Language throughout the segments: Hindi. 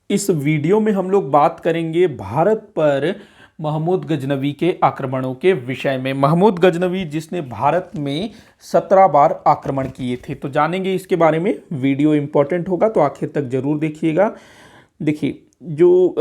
इस वीडियो में हम लोग बात करेंगे भारत पर महमूद गजनवी के आक्रमणों के विषय में। महमूद गजनवी जिसने भारत में 17 बार आक्रमण किए थे, तो जानेंगे इसके बारे में। वीडियो इंपॉर्टेंट होगा तो आखिर तक जरूर देखिएगा। देखिए, जो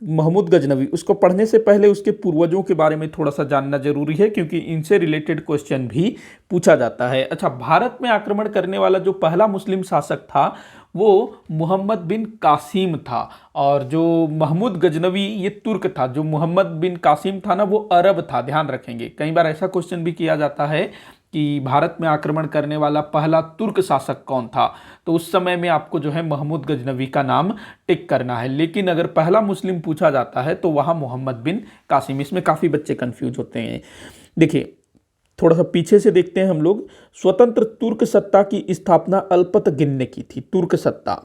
महमूद गजनवी, उसको पढ़ने से पहले उसके पूर्वजों के बारे में थोड़ा सा जानना जरूरी है, क्योंकि इनसे रिलेटेड क्वेश्चन भी पूछा जाता है। अच्छा, भारत में आक्रमण करने वाला जो पहला मुस्लिम शासक था वो मोहम्मद बिन कासिम था, और जो महमूद गजनवी ये तुर्क था। जो मोहम्मद बिन कासिम था ना, वो अरब था। ध्यान रखेंगे, कई बार ऐसा क्वेश्चन भी किया जाता है कि भारत में आक्रमण करने वाला पहला तुर्क शासक कौन था, तो उस समय में आपको जो है महमूद गजनवी का नाम टिक करना है। लेकिन अगर पहला मुस्लिम पूछा जाता है तो वहां मोहम्मद बिन कासिम। इसमें काफी बच्चे कंफ्यूज होते हैं। देखिए, थोड़ा सा पीछे से देखते हैं हम लोग। स्वतंत्र तुर्क सत्ता की स्थापना अल्पतगिन ने की थी। तुर्क सत्ता,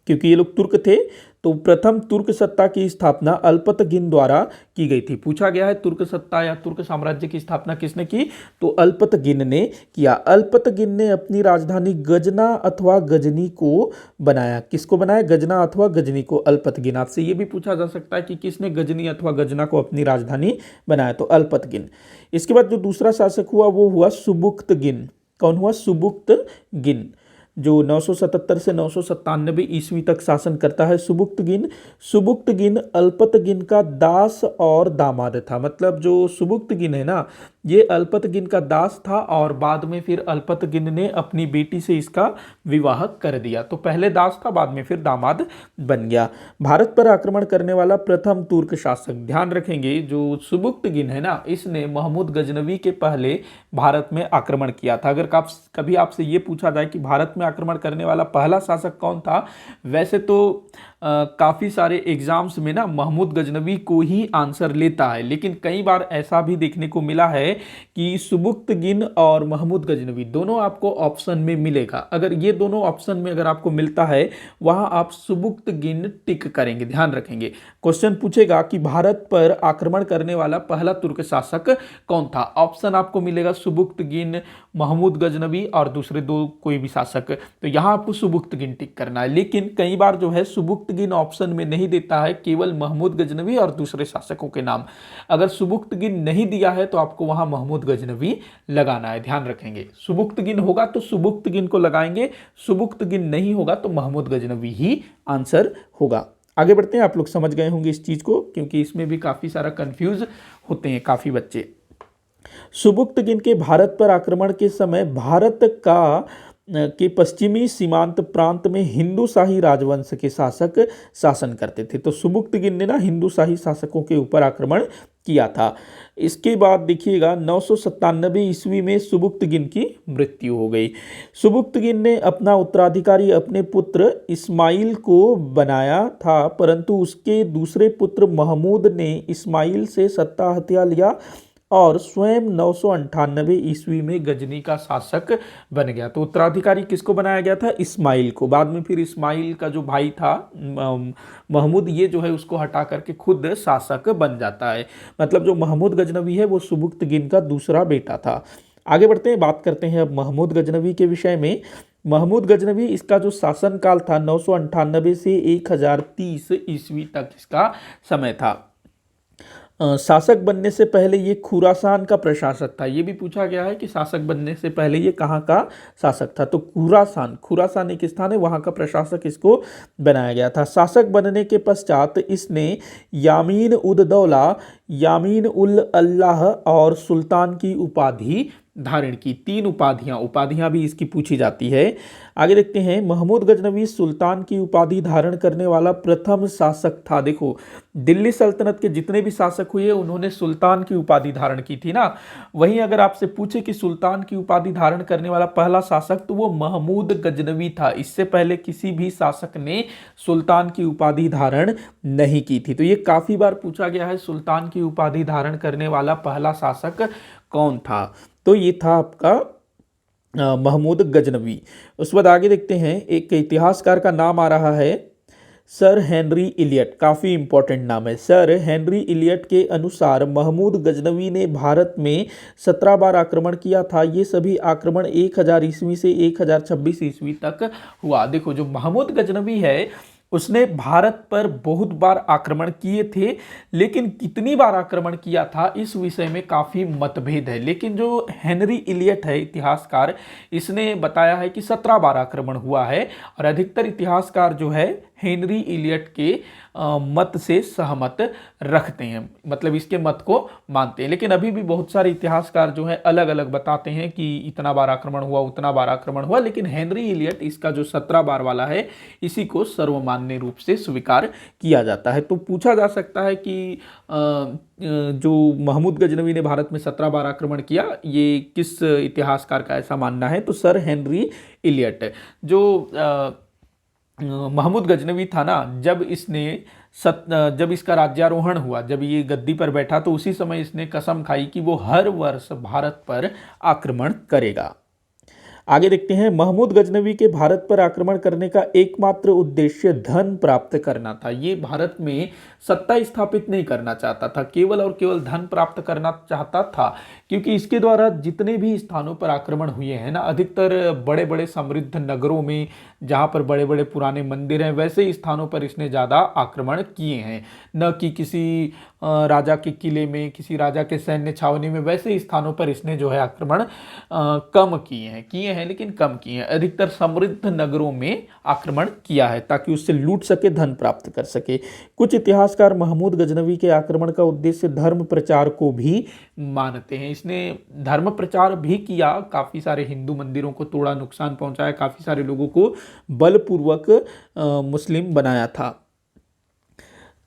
क्योंकि ये लोग तुर्क थे, तो प्रथम तुर्क सत्ता की स्थापना अल्पतगिन द्वारा की गई थी। पूछा गया है तुर्क सत्ता या तुर्क साम्राज्य की स्थापना किसने की, तो अल्पतगिन ने किया। अल्पतगिन ने अपनी राजधानी गजना अथवा गजनी को बनाया। किसको बनाया? गजना अथवा गजनी को। अल्पतगिन। आपसे ये भी पूछा जा सकता है कि किसने गजनी अथवा गजना को अपनी राजधानी बनाया, तो अल्पतगिन। इसके बाद जो दूसरा शासक हुआ वो हुआ सुबुक्तगिन। कौन हुआ? सुबुक्तगिन, जो 977 से 997 ईस्वी तक शासन करता है। सुबुक्तगिन। सुबुक्तगिन अल्पतगिन का दास और दामाद था। मतलब जो सुबुक्तगिन है ना, ये अल्पतगिन का दास था, और बाद में फिर अल्पतगिन ने अपनी बेटी से इसका विवाह कर दिया। तो पहले दास था, बाद में फिर दामाद बन गया। भारत पर आक्रमण करने वाला प्रथम तुर्क शासक। ध्यान रखेंगे, जो सुबुक्तगिन है ना, इसने महमूद गजनवी के पहले भारत में आक्रमण किया था। अगर कभी आपसे ये पूछा जाए कि भारत में आक्रमण करने वाला पहला शासक कौन था, वैसे तो काफ़ी सारे एग्जाम्स में ना महमूद गजनवी को ही आंसर लेता है, लेकिन कई बार ऐसा भी देखने को मिला है कि सुबुक्तगिन और महमूद गजनवी दोनों आपको ऑप्शन में मिलेगा। अगर ये दोनों ऑप्शन में अगर आपको मिलता है, वहां आप सुबुक्तगिन टिक करेंगे। ध्यान रखेंगे, क्वेश्चन पूछेगा कि भारत पर आक्रमण करने वाला पहला तुर्क शासक कौन था। ऑप्शन आपको मिलेगा सुबुक्तगिन, महमूद गजनवी और दूसरे दो कोई भी शासक। तो यहां आपको सुबुक्तगिन टिक करना है। लेकिन कई बार जो है सुबुक्तगिन ऑप्शन में नहीं देता है, केवल महमूद गजनवी और दूसरे शासकों के नाम। अगर सुबुक्तगिन नहीं दिया है तो आपको वहां महमूद गजनवी लगाना है। ध्यान रखेंगे, सुबुक्तगिन होगा तो सुबुक्तगिन को लगाएंगे, सुबुक्तगिन नहीं होगा तो महमूद गजनवी ही आंसर होगा। आगे बढ़ते हैं। आप लोग समझ गए होंगे इस चीज को, क्योंकि इसमें भी काफी सारा कंफ्यूज होते हैं काफी बच्चे। सुबुक्तगिन के भारत पर आक्रमण के समय भारत के पश्चिमी सीमांत प्रांत में हिंदू शाही राजवंश के शासक शासन करते थे। तो सुबुक्तगिन ने ना हिंदू शाही शासकों के ऊपर आक्रमण किया था। इसके बाद देखिएगा 997 ईस्वी में सुबुक्तगिन की मृत्यु हो गई। सुबुक्तगिन ने अपना उत्तराधिकारी अपने पुत्र इस्माइल को बनाया था, परंतु उसके दूसरे पुत्र महमूद ने इस्माइल से सत्ता हथिया लिया और स्वयं 998 ईस्वी में गजनी का शासक बन गया। तो उत्तराधिकारी किसको बनाया गया था? इस्माइल को। बाद में फिर इस्माइल का जो भाई था महमूद, ये जो है उसको हटा करके खुद शासक बन जाता है। मतलब जो महमूद गजनवी है वो सुबुक्तगिन का दूसरा बेटा था। आगे बढ़ते हैं, बात करते हैं अब महमूद गजनवी के विषय में। महमूद गजनवी, इसका जो शासनकाल था 998 से 1030 ईस्वी तक इसका समय था। शासक बनने से पहले ये खुरासान का प्रशासक था। ये भी पूछा गया है कि शासक बनने से पहले ये कहाँ का शासक था, तो खुरासान एक स्थान है, वहाँ का प्रशासक इसको बनाया गया था। शासक बनने के पश्चात इसने यामीन उद दौला, यामीन उल अल्लाह और सुल्तान की उपाधि धारण की। 3 उपाधियां भी इसकी पूछी जाती है। आगे देखते हैं, महमूद गजनवी सुल्तान की उपाधि धारण करने वाला प्रथम शासक था। देखो, दिल्ली सल्तनत के जितने भी शासक हुए उन्होंने सुल्तान की उपाधि धारण की थी ना। वहीं अगर आपसे पूछे कि सुल्तान की उपाधि धारण करने वाला पहला शासक, तो वो महमूद गजनवी था। इससे पहले किसी भी शासक ने सुल्तान की उपाधि धारण नहीं की थी। तो ये काफी बार पूछा गया है, सुल्तान की उपाधि धारण करने वाला पहला शासक कौन था। तो ये था आपका महमूद गजनवी। उसके बाद आगे देखते हैं, एक इतिहासकार का नाम आ रहा है सर हेनरी इलियट। काफ़ी इंपॉर्टेंट नाम है। सर हेनरी इलियट के अनुसार महमूद गजनवी ने भारत में 17 बार आक्रमण किया था। ये सभी आक्रमण 1000 ईस्वी से 1026 ईस्वी तक हुआ। देखो, जो महमूद गजनवी है उसने भारत पर बहुत बार आक्रमण किए थे, लेकिन कितनी बार आक्रमण किया था इस विषय में काफ़ी मतभेद है। लेकिन जो हेनरी इलियट है इतिहासकार, इसने बताया है कि 17 बार आक्रमण हुआ है, और अधिकतर इतिहासकार जो है हेनरी इलियट के मत से सहमत रखते हैं, मतलब इसके मत को मानते हैं। लेकिन अभी भी बहुत सारे इतिहासकार जो है अलग अलग बताते हैं कि इतना बार आक्रमण हुआ, उतना बार आक्रमण हुआ, लेकिन हेनरी इलियट इसका जो 17 बार वाला है इसी को सर्वमान्य रूप से स्वीकार किया जाता है। तो पूछा जा सकता है कि जो महमूद गजनवी ने भारत में 17 बार आक्रमण किया, ये किस इतिहासकार का ऐसा मानना है, तो सर हेनरी इलियट। जो महमूद गजनवी था ना, जब इसका राज्यारोहण हुआ, जब ये गद्दी पर बैठा, तो उसी समय इसने कसम खाई कि वो हर वर्ष भारत पर आक्रमण करेगा। आगे देखते हैं, महमूद गजनवी के भारत पर आक्रमण करने का एकमात्र उद्देश्य धन प्राप्त करना था। ये भारत में सत्ता स्थापित नहीं करना चाहता था, केवल और केवल धन प्राप्त करना चाहता था, क्योंकि इसके द्वारा जितने भी स्थानों पर आक्रमण हुए हैं ना, अधिकतर बड़े बड़े समृद्ध नगरों में, जहाँ पर बड़े बड़े पुराने मंदिर हैं, वैसे स्थानों पर इसने ज़्यादा आक्रमण किए हैं, न कि किसी राजा के किले में, किसी राजा के सैन्य छावनी में। वैसे स्थानों पर इसने जो है आक्रमण कम किए हैं, लेकिन कम किए हैं। अधिकतर समृद्ध नगरों में आक्रमण किया है ताकि उससे लूट सके, धन प्राप्त कर सके। कुछ इतिहासकार महमूद गजनवी के आक्रमण का उद्देश्य धर्म प्रचार को भी मानते हैं। इसने धर्म प्रचार भी किया, काफ़ी सारे हिंदू मंदिरों को तोड़ा, नुकसान पहुंचाया, काफ़ी सारे लोगों को बलपूर्वक मुस्लिम बनाया था।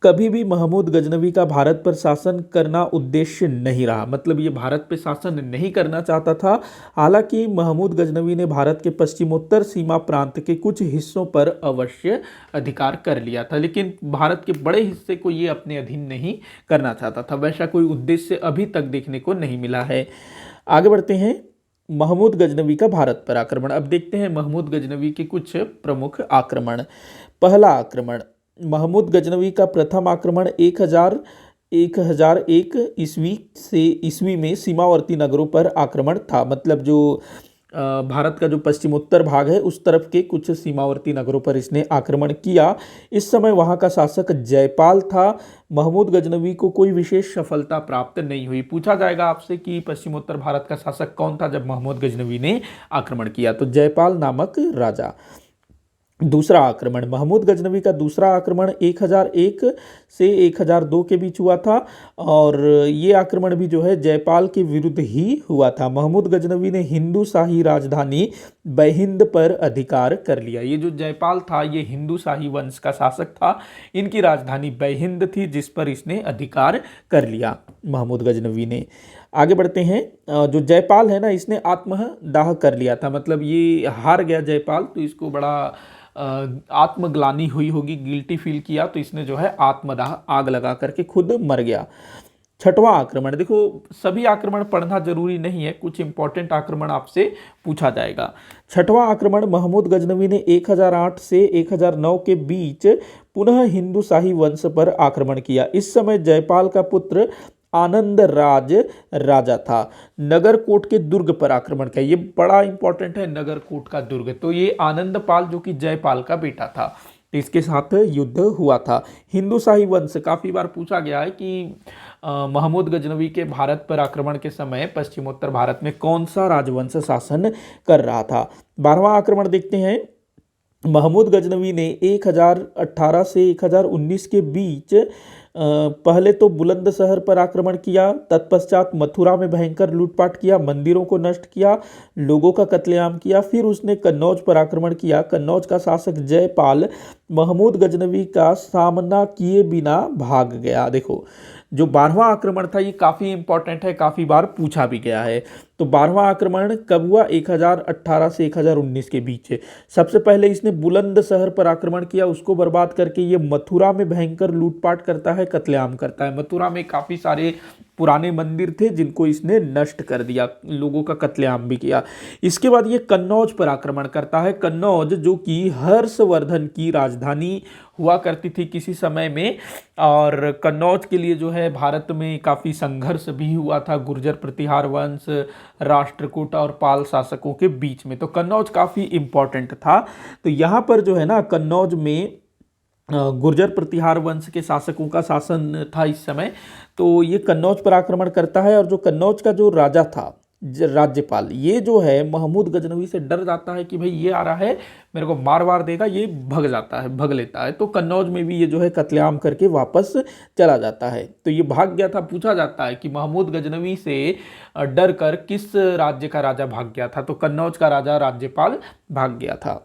कभी भी महमूद गजनवी का भारत पर शासन करना उद्देश्य नहीं रहा, मतलब ये भारत पर शासन नहीं करना चाहता था। हालांकि महमूद गजनवी ने भारत के पश्चिमोत्तर सीमा प्रांत के कुछ हिस्सों पर अवश्य अधिकार कर लिया था, लेकिन भारत के बड़े हिस्से को ये अपने अधीन नहीं करना चाहता था। वैसा कोई उद्देश्य अभी तक देखने को नहीं मिला है। आगे बढ़ते हैं, महमूद गजनवी का भारत पर आक्रमण। अब देखते हैं महमूद गजनवी के कुछ प्रमुख आक्रमण। पहला आक्रमण, महमूद गजनवी का प्रथम आक्रमण 1001 ईस्वी में सीमावर्ती नगरों पर आक्रमण था। मतलब जो भारत का जो पश्चिमोत्तर भाग है उस तरफ के कुछ सीमावर्ती नगरों पर इसने आक्रमण किया। इस समय वहां का शासक जयपाल था। महमूद गजनवी को कोई विशेष सफलता प्राप्त नहीं हुई। पूछा जाएगा आपसे कि पश्चिमोत्तर भारत का शासक कौन था जब महमूद गजनवी ने आक्रमण किया, तो जयपाल नामक राजा। दूसरा आक्रमण, महमूद गजनवी का दूसरा आक्रमण 1001 से 1002 के बीच हुआ था, और ये आक्रमण भी जो है जयपाल के विरुद्ध ही हुआ था। महमूद गजनवी ने हिंदू शाही राजधानी बैहिंद पर अधिकार कर लिया। ये जो जयपाल था ये हिंदू शाही वंश का शासक था, इनकी राजधानी बैहिंद थी, जिस पर इसने अधिकार कर लिया महमूद गजनवी ने। आगे बढ़ते हैं, जो जयपाल है ना, इसने आत्मदाह कर लिया था, मतलब ये हार गया जयपाल, तो इसको बड़ा आत्मग्लानि हुई होगी, गिल्टी फील किया, तो इसने जो है आत्मदाह, आग लगा करके खुद मर गया। छठवां आक्रमण, देखो सभी आक्रमण पढ़ना जरूरी नहीं है, कुछ इंपॉर्टेंट आक्रमण आपसे पूछा जाएगा। छठवां आक्रमण, महमूद गजनवी ने 1008 से 1009 के बीच पुनः हिंदू शाही वंश पर आक्रमण किया। इस समय जयपाल का पुत्र आनंद राज राजा था। नगरकोट के दुर्ग पर आक्रमण किया, ये बड़ा इंपॉर्टेंट है, नगरकोट का दुर्ग। तो ये आनंदपाल जो कि जयपाल का बेटा था, इसके साथ युद्ध हुआ था। हिंदू शाही वंश, काफी बार पूछा गया है कि महमूद गजनवी के भारत पर आक्रमण के समय पश्चिमोत्तर भारत में कौन सा राजवंश शासन कर रहा था। 12वां आक्रमण देखते हैं, महमूद गजनवी ने 1018 से 1019 के बीच पहले तो बुलंदशहर पर आक्रमण किया, तत्पश्चात मथुरा में भयंकर लूटपाट किया, मंदिरों को नष्ट किया, लोगों का कत्लेआम किया। फिर उसने कन्नौज पर आक्रमण किया। कन्नौज का शासक जयपाल महमूद गजनवी का सामना किए बिना भाग गया। देखो जो 12वां आक्रमण था ये काफ़ी इंपॉर्टेंट है, काफ़ी बार पूछा भी गया है। तो 12वां आक्रमण कब हुआ? 1018 से 1019 के बीच। सबसे पहले इसने बुलंदशहर पर आक्रमण किया, उसको बर्बाद करके ये मथुरा में भयंकर लूटपाट करता है, कत्लेआम करता है। मथुरा में काफ़ी सारे पुराने मंदिर थे जिनको इसने नष्ट कर दिया, लोगों का कत्लेआम भी किया। इसके बाद ये कन्नौज पर आक्रमण करता है। कन्नौज जो कि हर्षवर्धन की राजधानी हुआ करती थी किसी समय में, और कन्नौज के लिए जो है भारत में काफ़ी संघर्ष भी हुआ था गुर्जर प्रतिहार वंश, राष्ट्रकूट और पाल शासकों के बीच में। तो कन्नौज काफ़ी इंपॉर्टेंट था। तो यहाँ पर जो है ना, कन्नौज में गुर्जर प्रतिहार वंश के शासकों का शासन था इस समय। तो ये कन्नौज पर आक्रमण करता है और जो कन्नौज का जो राजा था, राज्यपाल, ये जो है महमूद गजनवी से डर जाता है कि भाई ये आ रहा है मेरे को मार वार देगा, ये भग जाता है, भग लेता है। तो कन्नौज में भी ये जो है कत्लेआम करके वापस चला जाता है। तो ये भाग गया था। पूछा जाता है कि महमूद गजनवी से डर कर किस राज्य का राजा भाग गया था, तो कन्नौज का राजा राज्यपाल भाग गया था।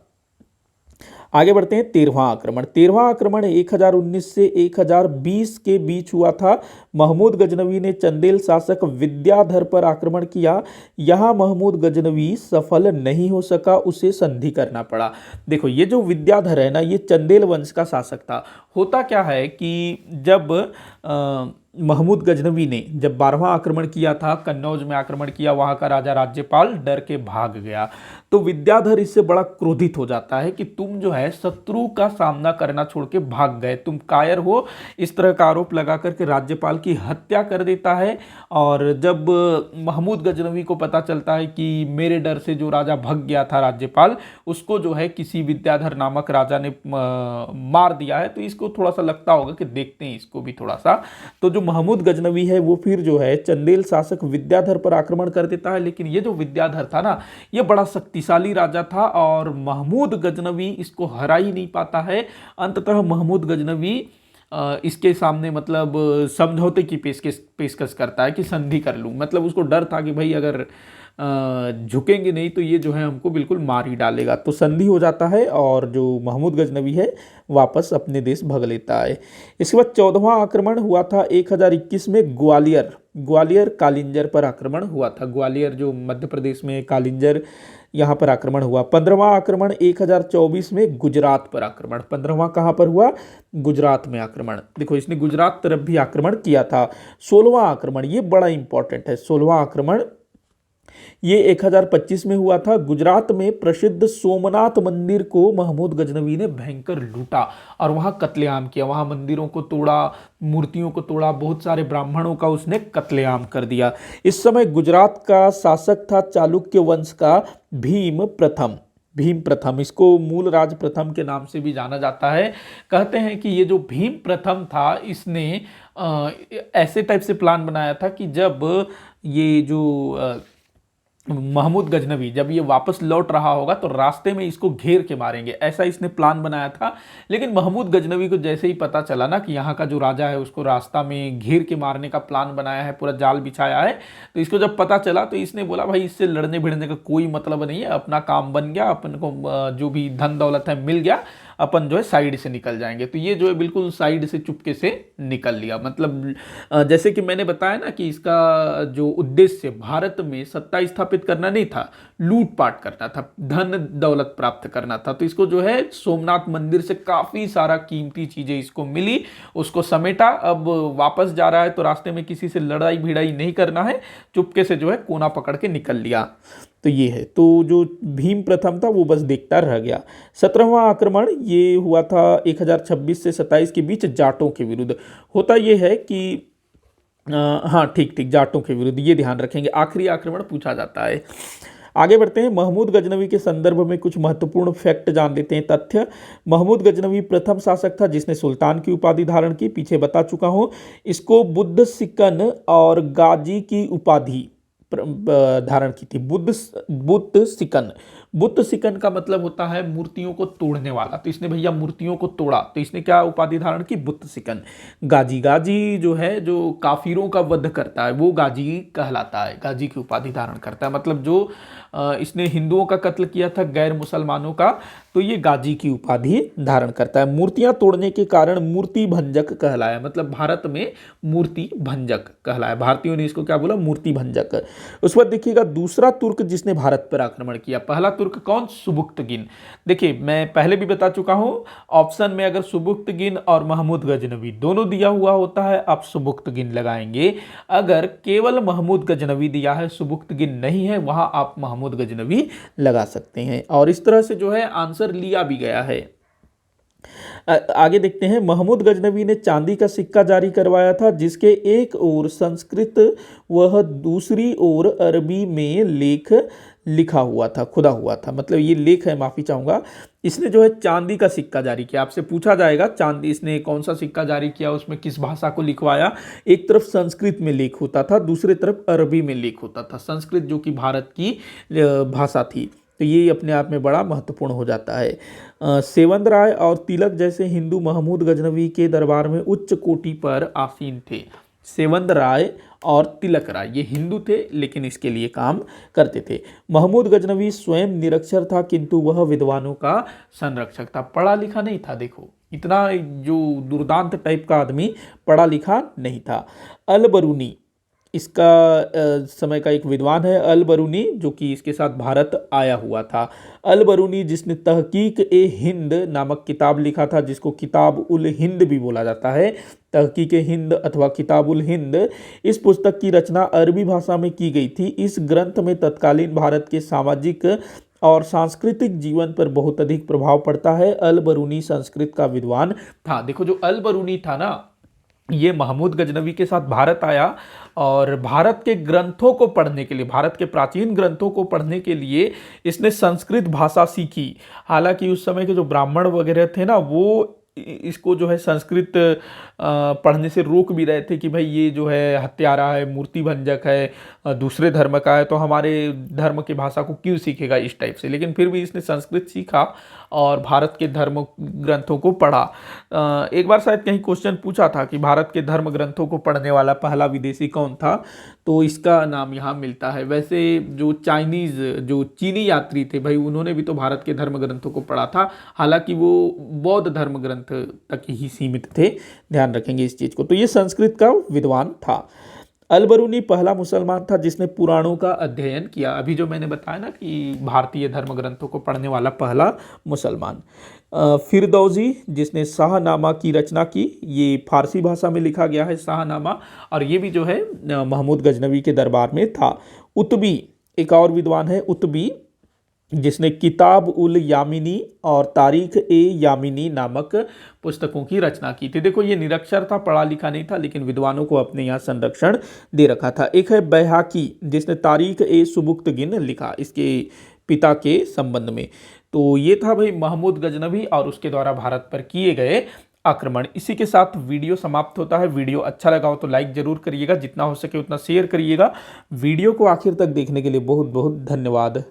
आगे बढ़ते हैं। 13वां आक्रमण। 13वां आक्रमण 1019 से 1020 के बीच हुआ था। महमूद गजनवी ने चंदेल शासक विद्याधर पर आक्रमण किया। यहां महमूद गजनवी सफल नहीं हो सका, उसे संधि करना पड़ा। देखो ये जो विद्याधर है ना, ये चंदेल वंश का शासक था। होता क्या है कि जब महमूद गजनवी ने जब 12वां आक्रमण किया था, कन्नौज में आक्रमण किया, वहां का राजा राज्यपाल डर के भाग गया। तो विद्याधर इससे बड़ा क्रोधित हो जाता है कि तुम जो है शत्रु का सामना करना छोड़ के भाग गए, तुम कायर हो, इस तरह का आरोप लगा करके राज्यपाल की हत्या कर देता है। और जब महमूद गजनवी को पता चलता है कि मेरे डर से जो राजा भाग गया था राज्यपाल, उसको जो है किसी विद्याधर नामक राजा ने मार दिया है, तो इसको थोड़ा सा लगता होगा कि देखते हैं इसको भी थोड़ा सा। तो जो महमूद गजनवी है वो फिर जो है चंदेल शासक विद्याधर पर आक्रमण कर देता है। लेकिन ये जो विद्याधर था ना, ये बड़ा शक्तिशाली राजा था और महमूद गजनवी इसको हरा ही नहीं पाता है। अंततः महमूद गजनवी इसके सामने मतलब समझौते की पेशकश करता है कि संधि कर लूं। मतलब उसको डर था कि भाई अगर झुकेंगे नहीं तो ये जो है हमको बिल्कुल मार ही डालेगा। तो संधि हो जाता है और जो महमूद गजनवी है वापस अपने देश भग लेता है। इसके बाद 14वां आक्रमण हुआ था 1021 में ग्वालियर कालिंजर पर आक्रमण हुआ था। ग्वालियर जो मध्य प्रदेश में कालिंजर, यहाँ पर आक्रमण हुआ। 15वां आक्रमण 1024 में गुजरात पर आक्रमण। 15वां कहाँ पर हुआ? गुजरात में आक्रमण। देखो इसने गुजरात तरफ भी आक्रमण किया था। 16वां आक्रमण, ये बड़ा इंपॉर्टेंट है। 16वां आक्रमण ये 1025 में हुआ था। गुजरात में प्रसिद्ध सोमनाथ मंदिर को महमूद गजनवी ने भयंकर लूटा और वहां कत्लेआम किया। वहां मंदिरों को तोड़ा, मूर्तियों को तोड़ा, बहुत सारे ब्राह्मणों का उसने कत्लेआम कर दिया। इस समय गुजरात का शासक था चालुक्य वंश का भीम प्रथम, इसको मूल राज प्रथम के नाम से भी जाना जाता है। कहते हैं कि ये जो भीम प्रथम था, इसने ऐसे टाइप से प्लान बनाया था कि जब ये जो महमूद गजनवी जब ये वापस लौट रहा होगा तो रास्ते में इसको घेर के मारेंगे, ऐसा इसने प्लान बनाया था। लेकिन महमूद गजनवी को जैसे ही पता चला ना कि यहाँ का जो राजा है उसको रास्ता में घेर के मारने का प्लान बनाया है, पूरा जाल बिछाया है, तो इसको जब पता चला तो इसने बोला भाई इससे लड़ने भिड़ने का कोई मतलब नहीं है, अपना काम बन गया, अपन को जो भी धन दौलत है मिल गया, अपन जो है साइड से निकल जाएंगे। तो ये जो है बिल्कुल साइड से चुपके से निकल लिया। मतलब जैसे कि मैंने बताया ना कि इसका जो उद्देश्य भारत में सत्ता स्थापित करना नहीं था, लूटपाट करना था, धन दौलत प्राप्त करना था। तो इसको जो है सोमनाथ मंदिर से काफी सारा कीमती चीजें इसको मिली, उसको समेटा। अब वापस जा रहा है तो रास्ते में किसी से लड़ाई भिड़ाई नहीं करना है, चुपके से जो है कोना पकड़ के निकल लिया। तो ये है। तो जो भीम प्रथम था वो बस देखता रह गया। 17वां आक्रमण ये हुआ था 1026 से 27 के बीच जाटों के विरुद्ध। होता ये है कि हाँ ठीक, जाटों के विरुद्ध, ये ध्यान रखेंगे। आखिरी आक्रमण पूछा जाता है। आगे बढ़ते हैं। महमूद गजनवी के संदर्भ में कुछ महत्वपूर्ण फैक्ट जान लेते हैं, तथ्य। महमूद गजनवी प्रथम शासक था जिसने सुल्तान की उपाधि धारण की, पीछे बता चुका हूं। इसको बुद्ध सिकन और गाजी की उपाधि धारण की थी। बुद्ध सिकन का मतलब होता है मूर्तियों को तोड़ने वाला। तो इसने भैया मूर्तियों को तोड़ा, तो इसने क्या उपाधि धारण की? बुद्ध सिकन। गाजी जो है जो काफिरों का वध करता है वो गाजी कहलाता है, गाजी की उपाधि धारण करता है। मतलब जो इसने हिंदुओं का कत्ल किया था, गैर मुसलमानों का, तो ये गाजी की उपाधि धारण करता है। मूर्तियां तोड़ने के कारण मूर्ति भंजक कहलाया। मतलब भारत में मूर्ति भंजक कहलाया। भारतीयों ने इसको क्या बोला? मूर्ति भंजक। उस पर देखिएगा दूसरा तुर्क जिसने भारत पर आक्रमण किया। पहला तुर्क कौन? सुबुक्तगिन। देखिए मैं पहले भी बता चुका हूं, ऑप्शन में अगर सुबुक्तगिन और महमूद गजनवी दोनों दिया हुआ होता है, आप सुबुक्तगिन लगाएंगे। अगर केवल महमूद गजनवी दिया है, सुबुक्तगिन नहीं है, वहां आप महमूद गजनवी लगा सकते हैं। और इस तरह से जो है आंसर लिया भी गया है। आगे देखते हैं, महमूद गजनवी ने चांदी का सिक्का जारी करवाया था जिसके एक ओर संस्कृत वह दूसरी ओर अरबी में लेख लिखा हुआ था, खुदा हुआ था। मतलब ये लेख है, माफी चाहूंगा। इसने जो है चांदी का सिक्का जारी किया। आपसे पूछा जाएगा चांदी इसने कौन सा सिक्का जारी किया, उसमें किस भाषा को लिखवाया। एक तरफ संस्कृत में लेख होता था, दूसरी तरफ अरबी में लेख होता था। संस्कृत जो कि भारत की भाषा थी, तो ये अपने आप में बड़ा महत्वपूर्ण हो जाता है। सेवंद राय और तिलक जैसे हिंदू महमूद गजनवी के दरबार में उच्च कोटि पर आसीन थे। सेवंद राय और तिलक राय ये हिंदू थे लेकिन इसके लिए काम करते थे। महमूद गजनवी स्वयं निरक्षर था किंतु वह विद्वानों का संरक्षक था। पढ़ा लिखा नहीं था, देखो इतना जो दुर्दांत टाइप का आदमी, पढ़ा लिखा नहीं था। अल बरूनी इसका समय का एक विद्वान है, अल बरूनी, जो कि इसके साथ भारत आया हुआ था। अल बरूनी जिसने तहकीक ए हिंद नामक किताब लिखा था, जिसको किताब उल हिंद भी बोला जाता है, तहकीक ए हिंद अथवा किताब उल हिंद। इस पुस्तक की रचना अरबी भाषा में की गई थी। इस ग्रंथ में तत्कालीन भारत के सामाजिक और सांस्कृतिक जीवन पर बहुत अधिक प्रभाव पड़ता है। अल बरूनी संस्कृत का विद्वान था। देखो जो अल बरूनी था ना, ये महमूद गजनवी के साथ भारत आया और भारत के ग्रंथों को पढ़ने के लिए, भारत के प्राचीन ग्रंथों को पढ़ने के लिए इसने संस्कृत भाषा सीखी। हालांकि उस समय के जो ब्राह्मण वगैरह थे ना, वो इसको जो है संस्कृत पढ़ने से रोक भी रहे थे कि भाई ये जो है हत्यारा है, मूर्ति भंजक है, दूसरे धर्म का है, तो हमारे धर्म की भाषा को क्यों सीखेगा, इस टाइप से। लेकिन फिर भी इसने संस्कृत सीखा और भारत के धर्म ग्रंथों को पढ़ा। एक बार शायद कहीं क्वेश्चन पूछा था कि भारत के धर्म ग्रंथों को पढ़ने वाला पहला विदेशी कौन था, तो इसका नाम यहाँ मिलता है। वैसे जो चाइनीज़, जो चीनी यात्री थे भाई, उन्होंने भी तो भारत के धर्म ग्रंथों को पढ़ा था, हालांकि वो बौद्ध धर्म ग्रंथ तक ही सीमित थे। ध्यान रखेंगे इस चीज़ को। तो ये संस्कृत का विद्वान था। अल बरूनी पहला मुसलमान था जिसने पुराणों का अध्ययन किया। अभी जो मैंने बताया ना कि भारतीय धर्म ग्रंथों को पढ़ने वाला पहला मुसलमान। फिरदौजी जिसने शाहनामा की रचना की, ये फारसी भाषा में लिखा गया है शाहनामा, और ये भी जो है महमूद गजनवी के दरबार में था। उतबी एक और विद्वान है, उतबी, जिसने किताब उल यामिनी और तारीख ए यामिनी नामक पुस्तकों की रचना की थी। देखो ये निरक्षर था, पढ़ा लिखा नहीं था, लेकिन विद्वानों को अपने यहाँ संरक्षण दे रखा था। एक है बैहाकी जिसने तारीख ए सुबुक्तगिन लिखा इसके पिता के संबंध में। तो ये था भाई महमूद गजनवी और उसके द्वारा भारत पर किए गए आक्रमण। इसी के साथ वीडियो समाप्त होता है। वीडियो अच्छा लगा हो तो लाइक जरूर करिएगा, जितना हो सके उतना शेयर करिएगा। वीडियो को आखिर तक देखने के लिए बहुत बहुत धन्यवाद।